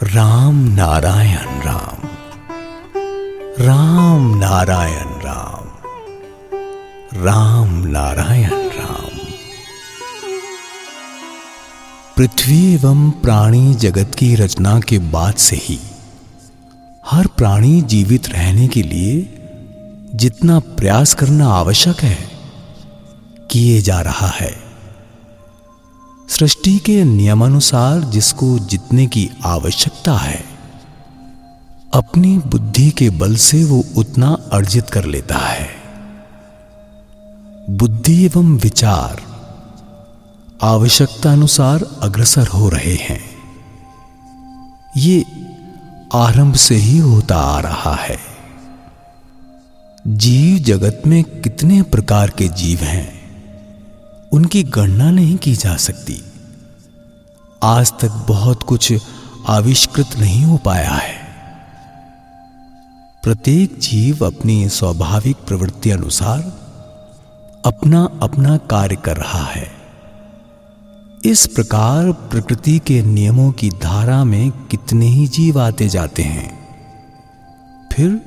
राम नारायण राम, राम नारायण राम, राम नारायण राम। पृथ्वी एवं प्राणी जगत की रचना के बाद से ही हर प्राणी जीवित रहने के लिए जितना प्रयास करना आवश्यक है किए जा रहा है। सृष्टि के नियमानुसार जिसको जितने की आवश्यकता है अपनी बुद्धि के बल से वो उतना अर्जित कर लेता है। बुद्धि एवं विचार आवश्यकता अनुसार अग्रसर हो रहे हैं। ये आरंभ से ही होता आ रहा है। जीव जगत में कितने प्रकार के जीव हैं उनकी गणना नहीं की जा सकती। आज तक बहुत कुछ आविष्कृत नहीं हो पाया है। प्रत्येक जीव अपनी स्वाभाविक प्रवृत्ति अनुसार अपना अपना कार्य कर रहा है। इस प्रकार प्रकृति के नियमों की धारा में कितने ही जीव आते जाते हैं, फिर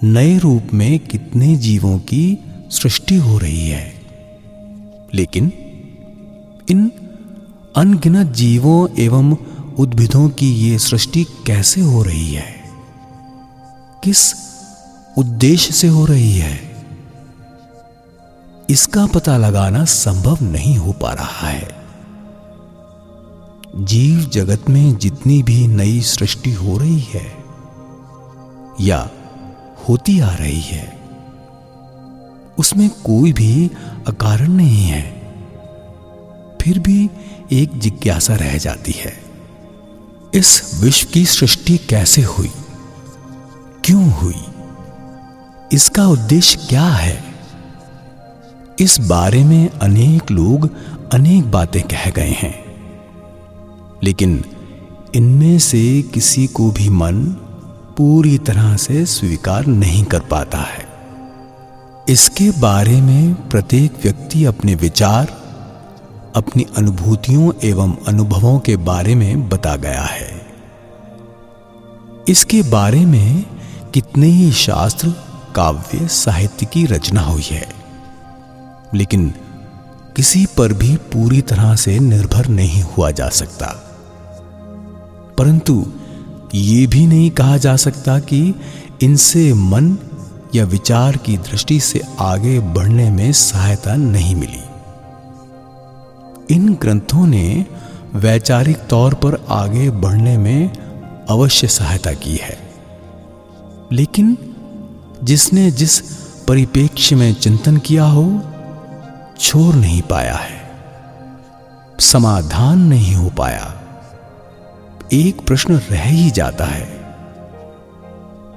नए रूप में कितने जीवों की सृष्टि हो रही है। लेकिन इन अनगिनत जीवों एवं उद्भिदों की ये सृष्टि कैसे हो रही है, किस उद्देश्य से हो रही है, इसका पता लगाना संभव नहीं हो पा रहा है। जीव जगत में जितनी भी नई सृष्टि हो रही है या होती आ रही है उसमें कोई भी अकारण नहीं है। फिर भी एक जिज्ञासा रह जाती है, इस विश्व की सृष्टि कैसे हुई, क्यों हुई, इसका उद्देश्य क्या है। इस बारे में अनेक लोग अनेक बातें कह गए हैं, लेकिन इनमें से किसी को भी मन पूरी तरह से स्वीकार नहीं कर पाता है। इसके बारे में प्रत्येक व्यक्ति अपने विचार, अपनी अनुभूतियों एवं अनुभवों के बारे में बता गया है। इसके बारे में कितने ही शास्त्र, काव्य, साहित्य की रचना हुई है, लेकिन किसी पर भी पूरी तरह से निर्भर नहीं हुआ जा सकता। परंतु ये भी नहीं कहा जा सकता कि इनसे मन या विचार की दृष्टि से आगे बढ़ने में सहायता नहीं मिली। इन ग्रंथों ने वैचारिक तौर पर आगे बढ़ने में अवश्य सहायता की है, लेकिन जिसने जिस परिप्रेक्ष्य में चिंतन किया हो छोड़ नहीं पाया है, समाधान नहीं हो पाया। एक प्रश्न रह ही जाता है।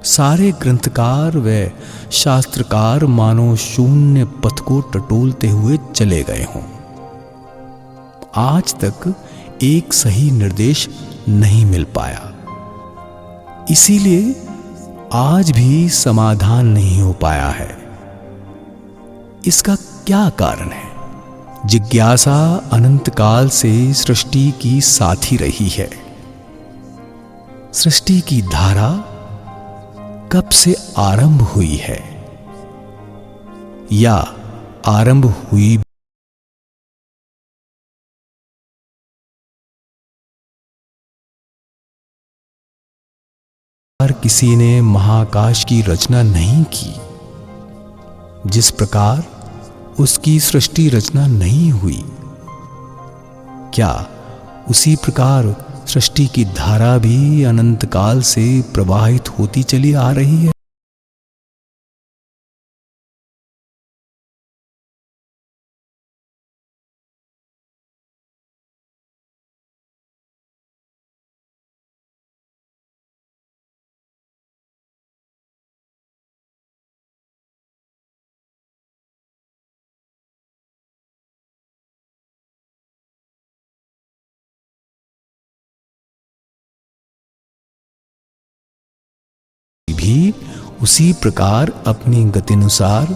सारे ग्रंथकार व शास्त्रकार मानो शून्य पथ को टटोलते हुए चले गए हों। आज तक एक सही निर्देश नहीं मिल पाया, इसीलिए आज भी समाधान नहीं हो पाया है। इसका क्या कारण है? जिज्ञासा अनंत काल से सृष्टि की साथी रही है। सृष्टि की धारा कब से आरंभ हुई है या आरंभ हुई किसी ने महाकाश की रचना नहीं की, जिस प्रकार उसकी सृष्टि रचना नहीं हुई, क्या उसी प्रकार सृष्टि की धारा भी अनंत काल से प्रवाहित होती चली आ रही है? भी उसी प्रकार अपनी गतिनुसार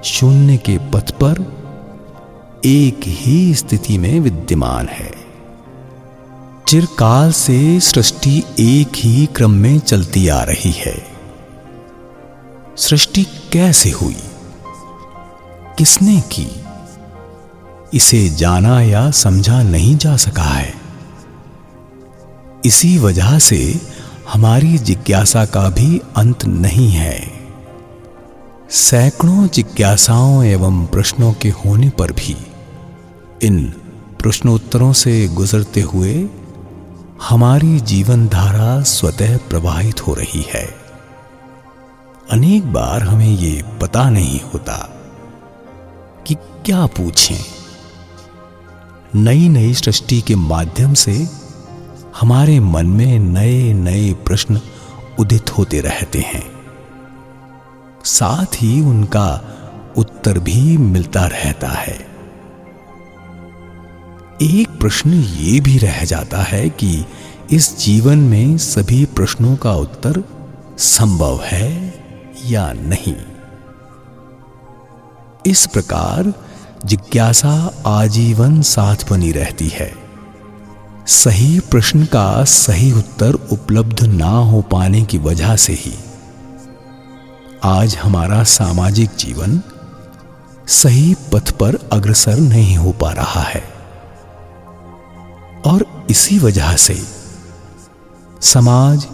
शून्य के पथ पर एक ही स्थिति में विद्यमान है। चिरकाल से सृष्टि एक ही क्रम में चलती आ रही है। सृष्टि कैसे हुई, किसने की, इसे जाना या समझा नहीं जा सका है। इसी वजह से हमारी जिज्ञासा का भी अंत नहीं है। सैकड़ों जिज्ञासाओं एवं प्रश्नों के होने पर भी इन प्रश्नोत्तरों से गुजरते हुए हमारी जीवन धारा स्वतः प्रवाहित हो रही है। अनेक बार हमें ये पता नहीं होता कि क्या पूछें। नई नई सृष्टि के माध्यम से हमारे मन में नए नए प्रश्न उदित होते रहते हैं, साथ ही उनका उत्तर भी मिलता रहता है। एक प्रश्न ये भी रह जाता है कि इस जीवन में सभी प्रश्नों का उत्तर संभव है या नहीं। इस प्रकार जिज्ञासा आजीवन साथ बनी रहती है। सही प्रश्न का सही उत्तर उपलब्ध ना हो पाने की वजह से ही आज हमारा सामाजिक जीवन सही पथ पर अग्रसर नहीं हो पा रहा है और इसी वजह से समाज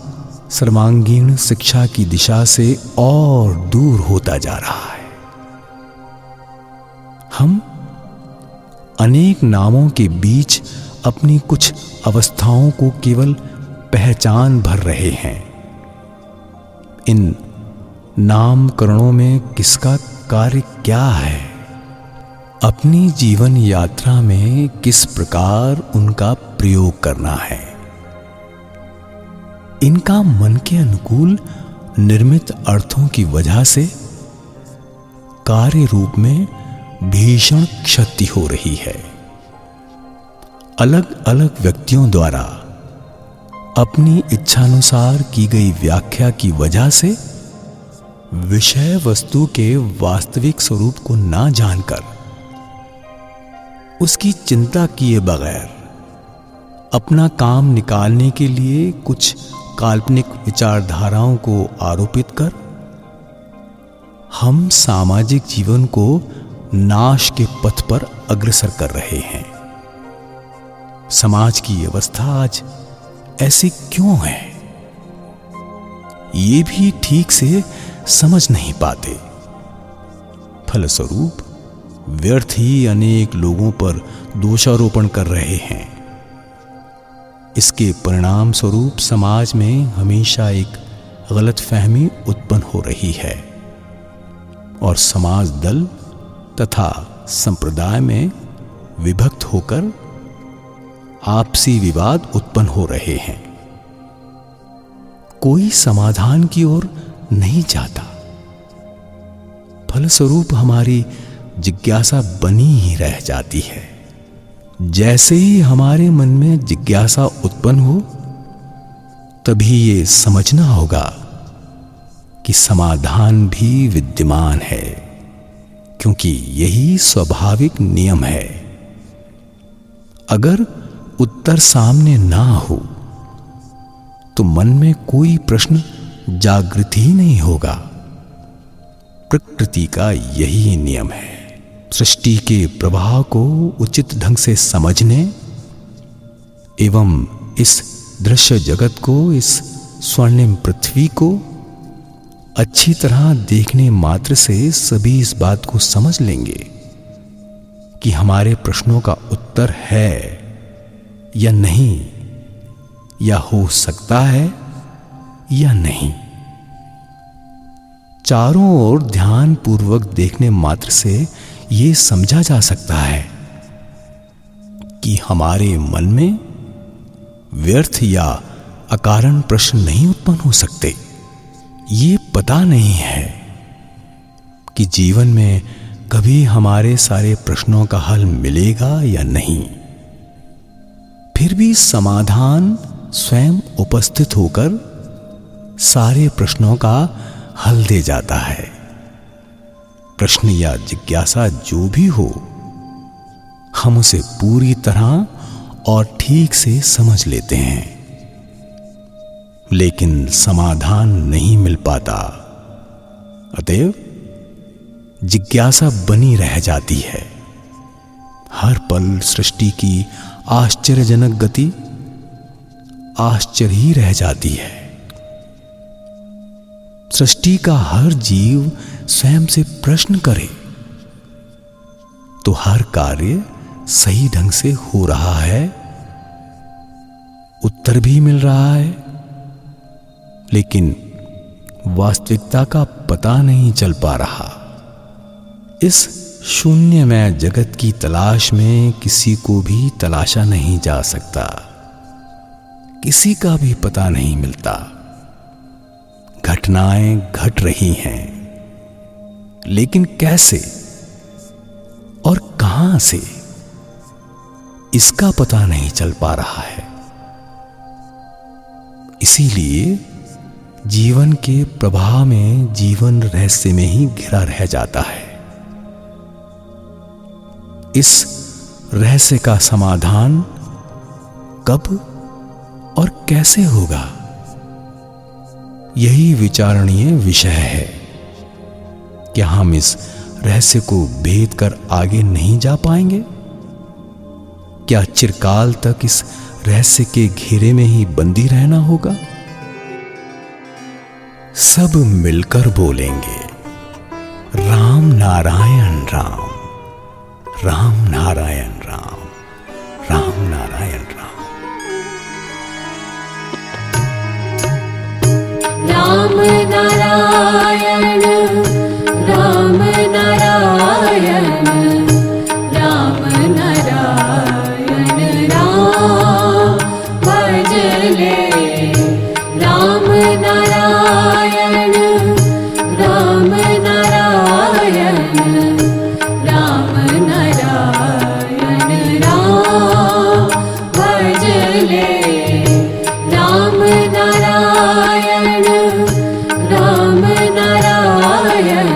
सर्वांगीण शिक्षा की दिशा से और दूर होता जा रहा है। हम अनेक नामों के बीच अपनी कुछ अवस्थाओं को केवल पहचान भर रहे हैं। इन नामकरणों में किसका कार्य क्या है, अपनी जीवन यात्रा में किस प्रकार उनका प्रयोग करना है, इनका मन के अनुकूल निर्मित अर्थों की वजह से कार्य रूप में भीषण क्षति हो रही है। अलग अलग व्यक्तियों द्वारा अपनी इच्छानुसार की गई व्याख्या की वजह से विषय वस्तु के वास्तविक स्वरूप को ना जानकर उसकी चिंता किए बगैर अपना काम निकालने के लिए कुछ काल्पनिक विचारधाराओं को आरोपित कर हम सामाजिक जीवन को नाश के पथ पर अग्रसर कर रहे हैं। समाज की अवस्था आज ऐसी क्यों है, ये भी ठीक से समझ नहीं पाते। फलस्वरूप व्यर्थ ही अनेक लोगों पर दोषारोपण कर रहे हैं। इसके परिणाम स्वरूप समाज में हमेशा एक गलतफहमी उत्पन्न हो रही है और समाज दल तथा संप्रदाय में विभक्त होकर आपसी विवाद उत्पन्न हो रहे हैं। कोई समाधान की ओर नहीं जाता। फलस्वरूप हमारी जिज्ञासा बनी ही रह जाती है। जैसे ही हमारे मन में जिज्ञासा उत्पन्न हो, तभी ये समझना होगा कि समाधान भी विद्यमान है, क्योंकि यही स्वाभाविक नियम है। अगर उत्तर सामने ना हो तो मन में कोई प्रश्न जागृत ही नहीं होगा। प्रकृति का यही नियम है। सृष्टि के प्रवाह को उचित ढंग से समझने एवं इस दृश्य जगत को, इस स्वर्णिम पृथ्वी को अच्छी तरह देखने मात्र से सभी इस बात को समझ लेंगे कि हमारे प्रश्नों का उत्तर है या नहीं, या हो सकता है या नहीं। चारों ओर ध्यान पूर्वक देखने मात्र से ये समझा जा सकता है कि हमारे मन में व्यर्थ या अकारण प्रश्न नहीं उत्पन्न हो सकते। ये पता नहीं है कि जीवन में कभी हमारे सारे प्रश्नों का हल मिलेगा या नहीं। फिर भी समाधान स्वयं उपस्थित होकर सारे प्रश्नों का हल दे जाता है। प्रश्न या जिज्ञासा जो भी हो, हम उसे पूरी तरह और ठीक से समझ लेते हैं, लेकिन समाधान नहीं मिल पाता। अतएव जिज्ञासा बनी रह जाती है। हर पल सृष्टि की आश्चर्यजनक गति आश्चर्य ही रह जाती है। सृष्टि का हर जीव स्वयं से प्रश्न करे तो हर कार्य सही ढंग से हो रहा है, उत्तर भी मिल रहा है, लेकिन वास्तविकता का पता नहीं चल पा रहा। इस शून्यमय जगत की तलाश में किसी को भी तलाशा नहीं जा सकता, किसी का भी पता नहीं मिलता। घटनाएं घट रही हैं, लेकिन कैसे और कहां से, इसका पता नहीं चल पा रहा है। इसीलिए जीवन के प्रवाह में जीवन रहस्य में ही घिरा रह जाता है। इस रहस्य का समाधान कब और कैसे होगा, यही विचारणीय विषय है। क्या हम इस रहस्य को भेद कर आगे नहीं जा पाएंगे? क्या चिरकाल तक इस रहस्य के घेरे में ही बंदी रहना होगा? सब मिलकर बोलेंगे राम नारायण राम, राम नारायण राम, राम नारायण राम। राम नारायण राम नारायण राम नारायण राम भजले। राम नारायण राम नारायण राम नारायण राम भजले। राम नारायण राम नारायण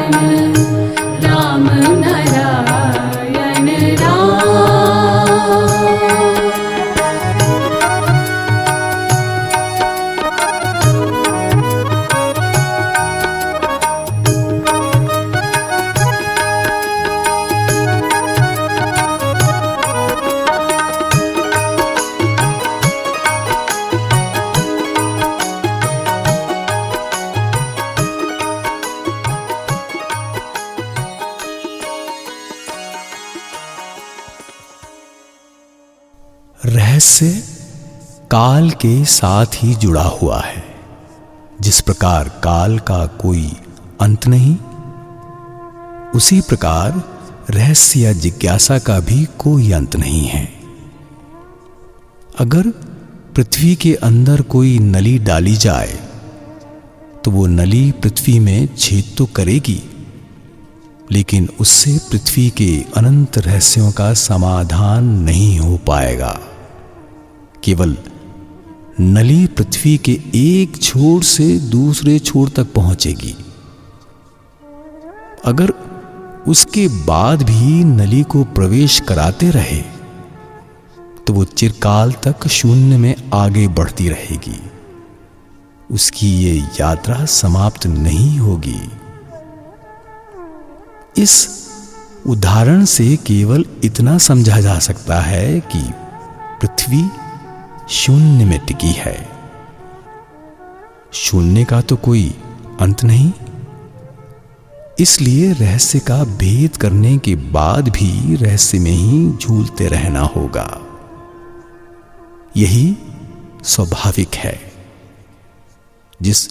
राम नारायण राम। रहस्य काल के साथ ही जुड़ा हुआ है। जिस प्रकार काल का कोई अंत नहीं, उसी प्रकार रहस्य या जिज्ञासा का भी कोई अंत नहीं है। अगर पृथ्वी के अंदर कोई नली डाली जाए तो वो नली पृथ्वी में छेद तो करेगी, लेकिन उससे पृथ्वी के अनंत रहस्यों का समाधान नहीं हो पाएगा। केवल नली पृथ्वी के एक छोर से दूसरे छोर तक पहुंचेगी। अगर उसके बाद भी नली को प्रवेश कराते रहे तो वो चिरकाल तक शून्य में आगे बढ़ती रहेगी। उसकी ये यात्रा समाप्त नहीं होगी। इस उदाहरण से केवल इतना समझा जा सकता है कि पृथ्वी शून्य में टिकी है। शून्य का तो कोई अंत नहीं, इसलिए रहस्य का भेद करने के बाद भी रहस्य में ही झूलते रहना होगा। यही स्वाभाविक है। जिस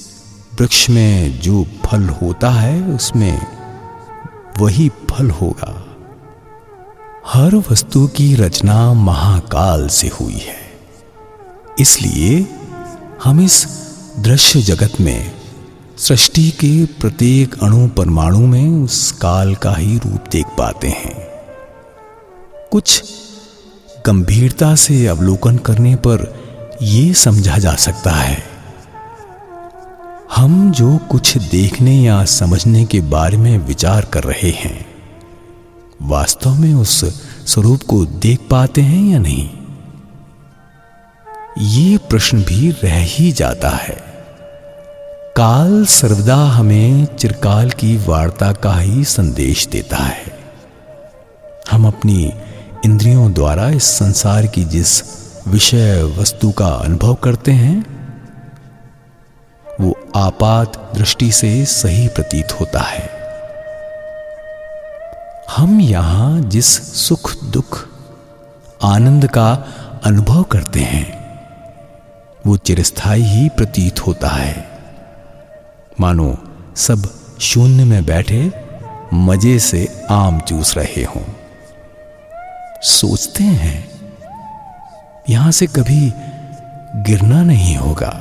वृक्ष में जो फल होता है उसमें वही फल होगा। हर वस्तु की रचना महाकाल से हुई है, इसलिए हम इस दृश्य जगत में सृष्टि के प्रत्येक अणु परमाणु में उस काल का ही रूप देख पाते हैं। कुछ गंभीरता से अवलोकन करने पर यह समझा जा सकता है, हम जो कुछ देखने या समझने के बारे में विचार कर रहे हैं, वास्तव में उस स्वरूप को देख पाते हैं या नहीं। ये प्रश्न भी रह ही जाता है। काल सर्वदा हमें चिरकाल की वार्ता का ही संदेश देता है। हम अपनी इंद्रियों द्वारा इस संसार की जिस विषय वस्तु का अनुभव करते हैं वो आपात दृष्टि से सही प्रतीत होता है। हम यहां जिस सुख दुख आनंद का अनुभव करते हैं वो चिरस्थायी ही प्रतीत होता है, मानो सब शून्य में बैठे मजे से आम चूस रहे हों। सोचते हैं यहां से कभी गिरना नहीं होगा,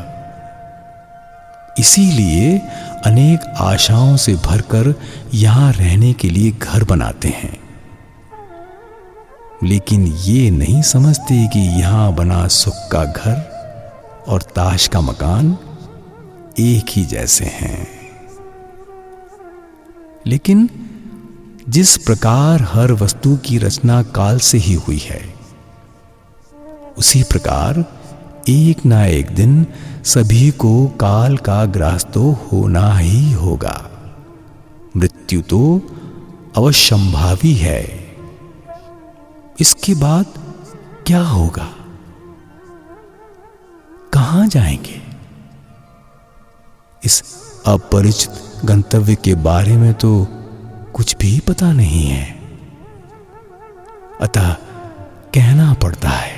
इसीलिए अनेक आशाओं से भरकर यहां रहने के लिए घर बनाते हैं, लेकिन ये नहीं समझते कि यहां बना सुख का घर और ताश का मकान एक ही जैसे हैं। लेकिन जिस प्रकार हर वस्तु की रचना काल से ही हुई है, उसी प्रकार एक ना एक दिन सभी को काल का ग्रास तो होना ही होगा। मृत्यु तो अवश्यंभावी है। इसके बाद क्या होगा, कहां जाएंगे, इस अपरिचित गंतव्य के बारे में तो कुछ भी पता नहीं है। अतः कहना पड़ता है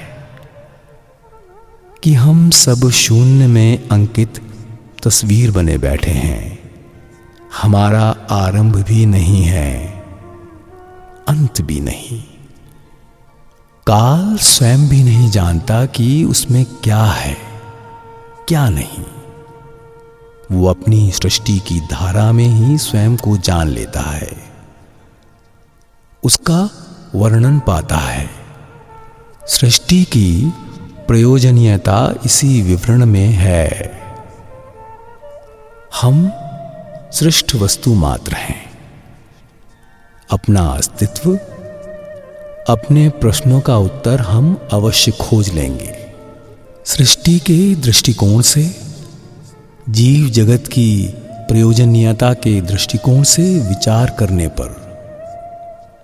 कि हम सब शून्य में अंकित तस्वीर बने बैठे हैं। हमारा आरंभ भी नहीं है, अंत भी नहीं। काल स्वयं भी नहीं जानता कि उसमें क्या है क्या नहीं। वो अपनी सृष्टि की धारा में ही स्वयं को जान लेता है, उसका वर्णन पाता है। सृष्टि की प्रयोजनीयता इसी विवरण में है। हम सृष्ट वस्तु मात्र हैं। अपना अस्तित्व, अपने प्रश्नों का उत्तर हम अवश्य खोज लेंगे। सृष्टि के दृष्टिकोण से, जीव जगत की प्रयोजनीयता के दृष्टिकोण से विचार करने पर,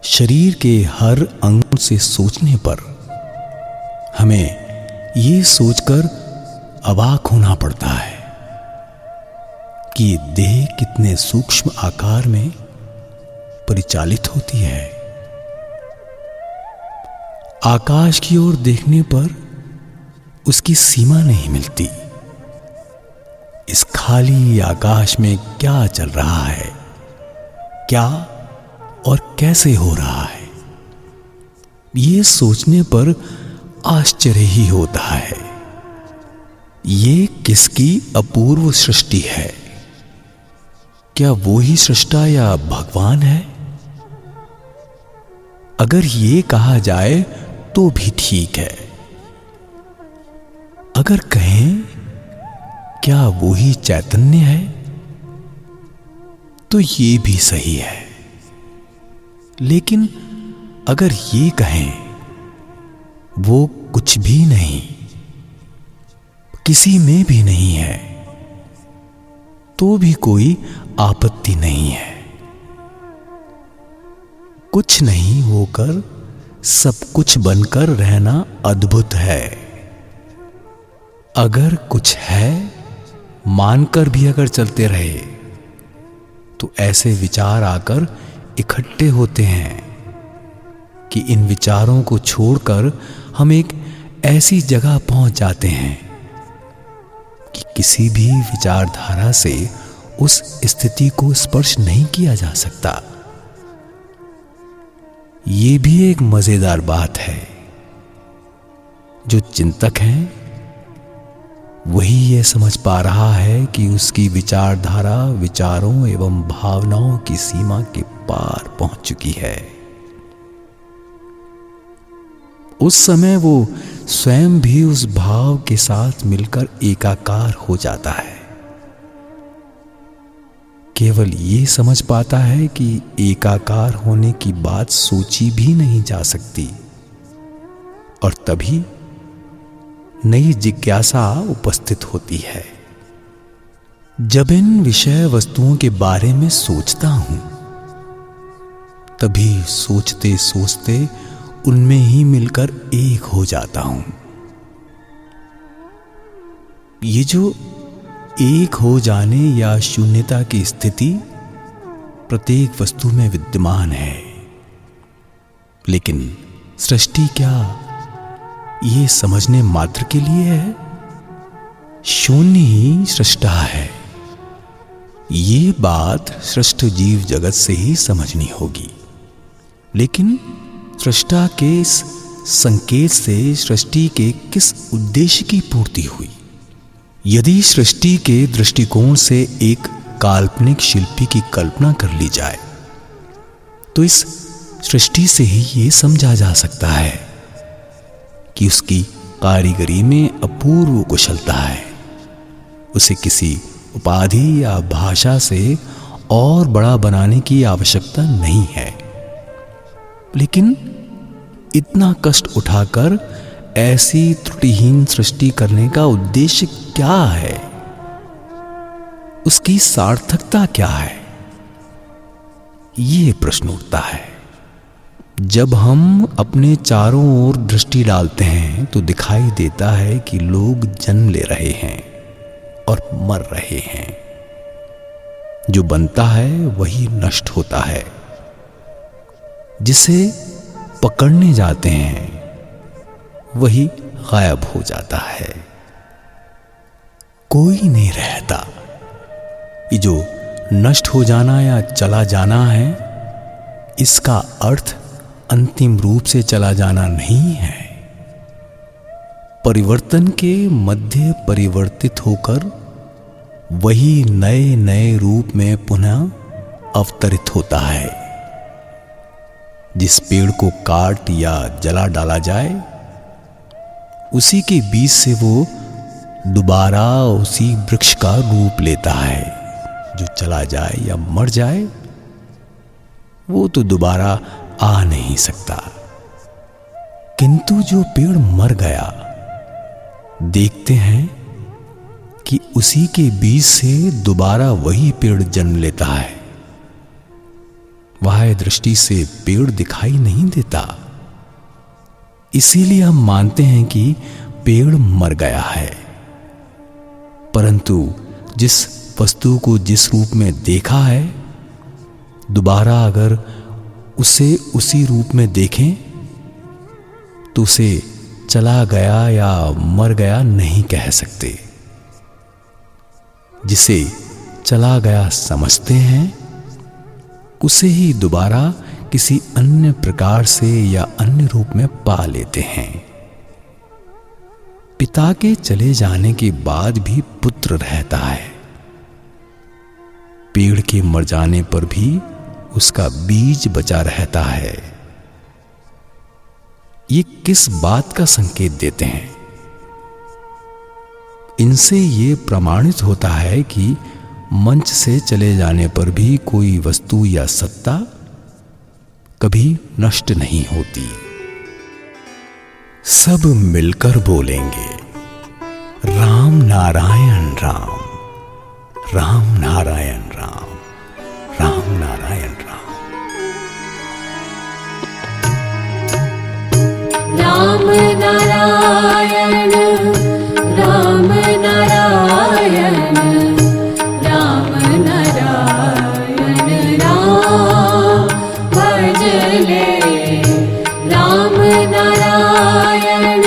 शरीर के हर अंग से सोचने पर हमें ये सोचकर अवाक होना पड़ता है कि देह कितने सूक्ष्म आकार में परिचालित होती है। आकाश की ओर देखने पर उसकी सीमा नहीं मिलती। इस खाली आकाश में क्या चल रहा है, क्या और कैसे हो रहा है, ये सोचने पर आश्चर्य ही होता है। ये किसकी अपूर्व सृष्टि है? क्या वो ही सृष्टा या भगवान है? अगर ये कहा जाए तो भी ठीक है। अगर कहें क्या वो ही चैतन्य है तो ये भी सही है। लेकिन अगर ये कहें वो कुछ भी नहीं, किसी में भी नहीं है, तो भी कोई आपत्ति नहीं है। कुछ नहीं होकर सब कुछ बनकर रहना अद्भुत है। अगर कुछ है मानकर भी अगर चलते रहे तो ऐसे विचार आकर इकट्ठे होते हैं कि इन विचारों को छोड़कर हम एक ऐसी जगह पहुंच जाते हैं कि किसी भी विचारधारा से उस स्थिति को स्पर्श नहीं किया जा सकता। ये भी एक मजेदार बात है। जो चिंतक है वही ये समझ पा रहा है कि उसकी विचारधारा विचारों एवं भावनाओं की सीमा के पार पहुंच चुकी है। उस समय वो स्वयं भी उस भाव के साथ मिलकर एकाकार हो जाता है। केवल ये समझ पाता है कि एकाकार होने की बात सोची भी नहीं जा सकती, और तभी नई जिज्ञासा उपस्थित होती है। जब इन विषय वस्तुओं के बारे में सोचता हूं, तभी सोचते सोचते उनमें ही मिलकर एक हो जाता हूं। ये जो एक हो जाने या शून्यता की स्थिति प्रत्येक वस्तु में विद्यमान है, लेकिन सृष्टि क्या ये समझने मात्र के लिए है? शून्य ही सृष्टा है। ये बात सृष्ट जीव जगत से ही समझनी होगी। लेकिन सृष्टा के इस संकेत से सृष्टि के किस उद्देश्य की पूर्ति हुई? यदि सृष्टि के दृष्टिकोण से एक काल्पनिक शिल्पी की कल्पना कर ली जाए, तो इस सृष्टि से ही ये समझा जा सकता है कि उसकी कारीगरी में अपूर्व कुशलता है। उसे किसी उपाधि या भाषा से और बड़ा बनाने की आवश्यकता नहीं है। लेकिन इतना कष्ट उठाकर ऐसी त्रुटिहीन सृष्टि करने का उद्देश्य क्या है? उसकी सार्थकता क्या है? ये प्रश्न उठता है। जब हम अपने चारों ओर दृष्टि डालते हैं तो दिखाई देता है कि लोग जन्म ले रहे हैं और मर रहे हैं। जो बनता है वही नष्ट होता है। जिसे पकड़ने जाते हैं वही गायब हो जाता है। कोई नहीं रहता। ये जो नष्ट हो जाना या चला जाना है, इसका अर्थ अंतिम रूप से चला जाना नहीं है। परिवर्तन के मध्य परिवर्तित होकर वही नए नए रूप में पुनः अवतरित होता है। जिस पेड़ को काट या जला डाला जाए, उसी के बीज से वो दोबारा उसी वृक्ष का रूप लेता है। जो चला जाए या मर जाए, वो तो दोबारा आ नहीं सकता। किंतु जो पेड़ मर गया, देखते हैं कि उसी के बीज से दोबारा वही पेड़ जन्म लेता है। वह दृष्टि से पेड़ दिखाई नहीं देता, इसीलिए हम मानते हैं कि पेड़ मर गया है। परंतु जिस वस्तु को जिस रूप में देखा है, दोबारा अगर उसे उसी रूप में देखें तो उसे चला गया या मर गया नहीं कह सकते। जिसे चला गया समझते हैं, उसे ही दोबारा किसी अन्य प्रकार से या अन्य रूप में पा लेते हैं। पिता के चले जाने के बाद भी पुत्र रहता है। पेड़ के मर जाने पर भी उसका बीज बचा रहता है। ये किस बात का संकेत देते हैं? इनसे ये प्रमाणित होता है कि मंच से चले जाने पर भी कोई वस्तु या सत्ता कभी नष्ट नहीं होती। सब मिलकर बोलेंगे, राम नारायण राम, राम नारायण राम, राम नारायण राम। राम नारायण, राम नारायण, राम नारायण राम भजले। राम नारायण,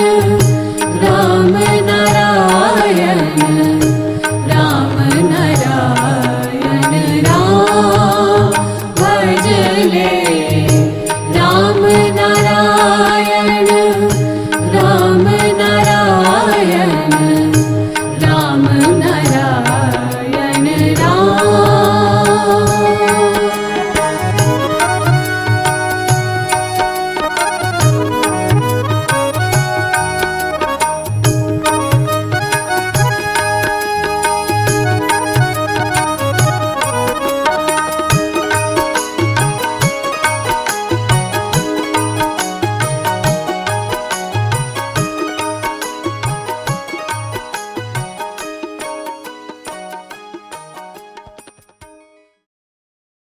राम नारायण।